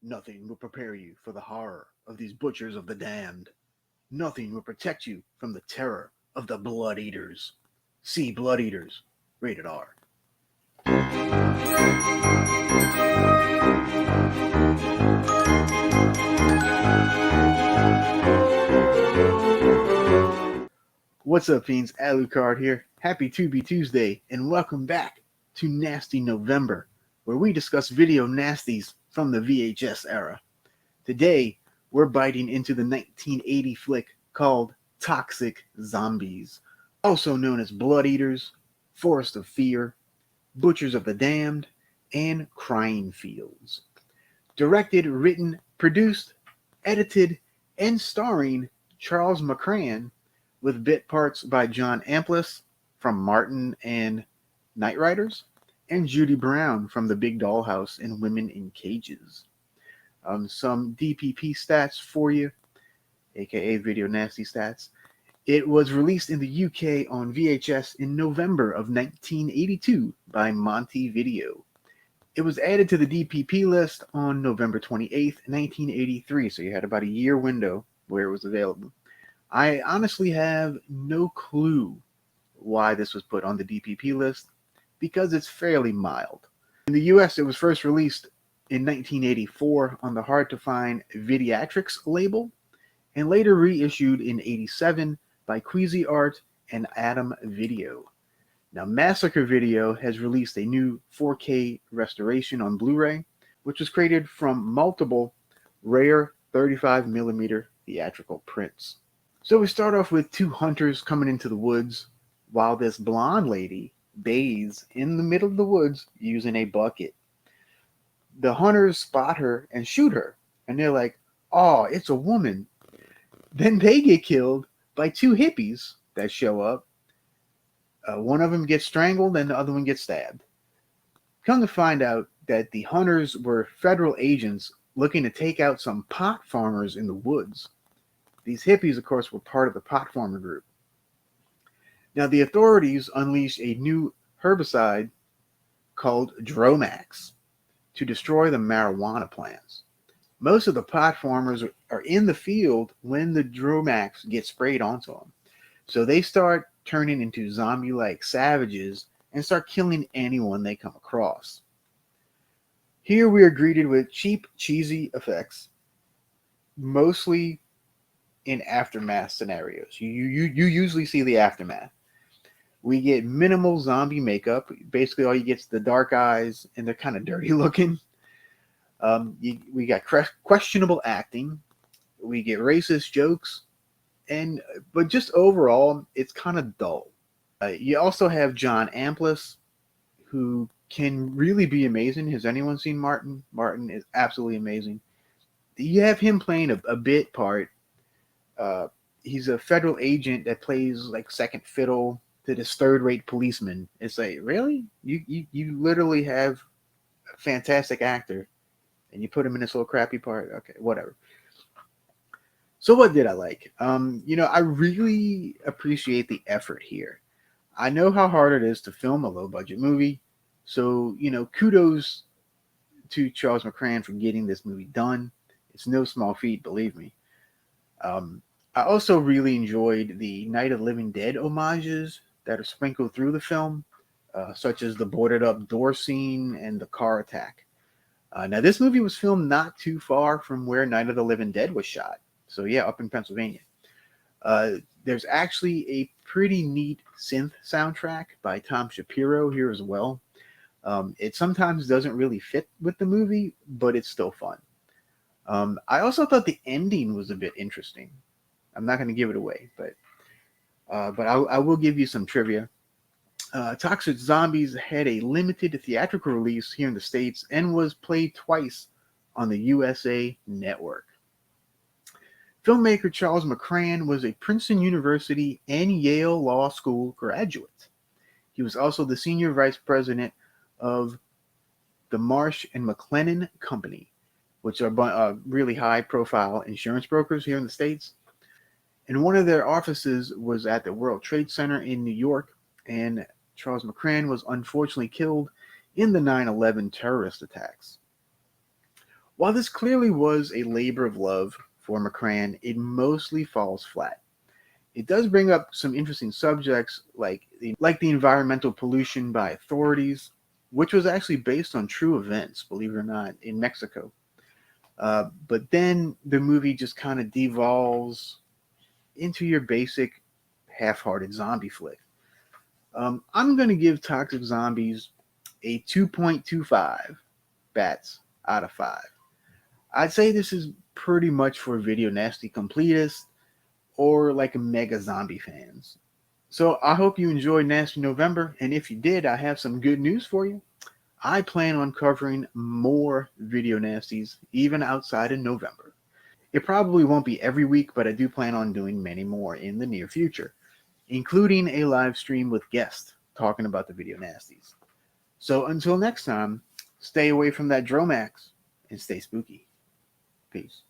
Nothing will prepare you for the horror of these butchers of the damned. Nothing will protect you from the terror of the Blood Eaters. See Blood Eaters, rated R. What's up, fiends? Alucard here. Happy Tubi Tuesday, and welcome back to Nasty November, where we discuss video nasties from the VHS era. Today, we're biting into the 1980 flick called Toxic Zombies, also known as Blood Eaters, Forest of Fear, Butchers of the Damned, and Crying Fields. Directed, written, produced, edited, and starring Charles McCrann, with bit parts by John Amplis from Martin and Knight Riders, and Judy Brown from The Big Dollhouse and Women in Cages. Some DPP stats for you, aka Video Nasty Stats. It was released in the UK on VHS in November of 1982 by Monty Video. It was added to the DPP list on November 28th, 1983, so you had about a year window where it was available. I honestly have no clue why this was put on the DPP list, because it's fairly mild. In the US, it was first released in 1984 on the hard-to-find Videatrix label, and later reissued in 87 by Queasy Art and Adam Video. Now, Massacre Video has released a new 4K restoration on Blu-ray, which was created from multiple rare 35mm theatrical prints. So we start off with two hunters coming into the woods while this blonde lady bathes in the middle of the woods using a bucket. The hunters spot her and shoot her, and they're like, "Oh, it's a woman." Then they get killed by two hippies that show up. One of them gets strangled and the other one gets stabbed. Come to find out that the hunters were federal agents looking to take out some pot farmers in the woods. These hippies, of course, were part of the pot farmer group. Now, the authorities unleashed a new herbicide called Dromax to destroy the marijuana plants. Most of the pot farmers are in the field when the Dromax gets sprayed onto them. So they start turning into zombie-like savages and start killing anyone they come across. Here we are greeted with cheap, cheesy effects, mostly in aftermath scenarios. You usually see the aftermath. We get minimal zombie makeup. Basically, all you get is the dark eyes, and they're kind of dirty looking. We got questionable acting. We get racist jokes, but just overall, it's kind of dull. You also have John Amplis, who can really be amazing. Has anyone seen Martin? Martin is absolutely amazing. You have him playing a bit part. He's a federal agent that plays like second fiddle to this third-rate policeman. It's like, really? You literally have a fantastic actor, and you put him in this little crappy part? Okay, whatever. So what did I like? I really appreciate the effort here. I know how hard it is to film a low-budget movie, so, kudos to Charles McCrann for getting this movie done. It's no small feat, believe me. I also really enjoyed the Night of the Living Dead homages that are sprinkled through the film, such as the boarded up door scene and the car attack. Now, this movie was filmed not too far from where Night of the Living Dead was shot. So yeah, up in Pennsylvania. There's actually a pretty neat synth soundtrack by Tom Shapiro here as well. It sometimes doesn't really fit with the movie, but it's still fun. I also thought the ending was a bit interesting. I'm not going to give it away, but I will give you some trivia. Toxic Zombies had a limited theatrical release here in the States and was played twice on the USA Network. Filmmaker Charles McCrann was a Princeton University and Yale Law School graduate. He was also the senior vice president of the Marsh and McLennan Company, which are really high-profile insurance brokers here in the States. And one of their offices was at the World Trade Center in New York, and Charles McCrann was unfortunately killed in the 9/11 terrorist attacks. While this clearly was a labor of love for McCrann, it mostly falls flat. It does bring up some interesting subjects like the environmental pollution by authorities, which was actually based on true events, believe it or not, in Mexico. But then the movie just kind of devolves into your basic half-hearted zombie flick. I'm going to give Toxic Zombies a 2.25 bats out of 5. I'd say this is pretty much for video nasty completists or like mega zombie fans. So I hope you enjoyed Nasty November, and if you did, I have some good news for you. I plan on covering more video nasties even outside of November. It probably won't be every week, but I do plan on doing many more in the near future, including a live stream with guests talking about the video nasties. So until next time, stay away from that Dromax and stay spooky. Peace.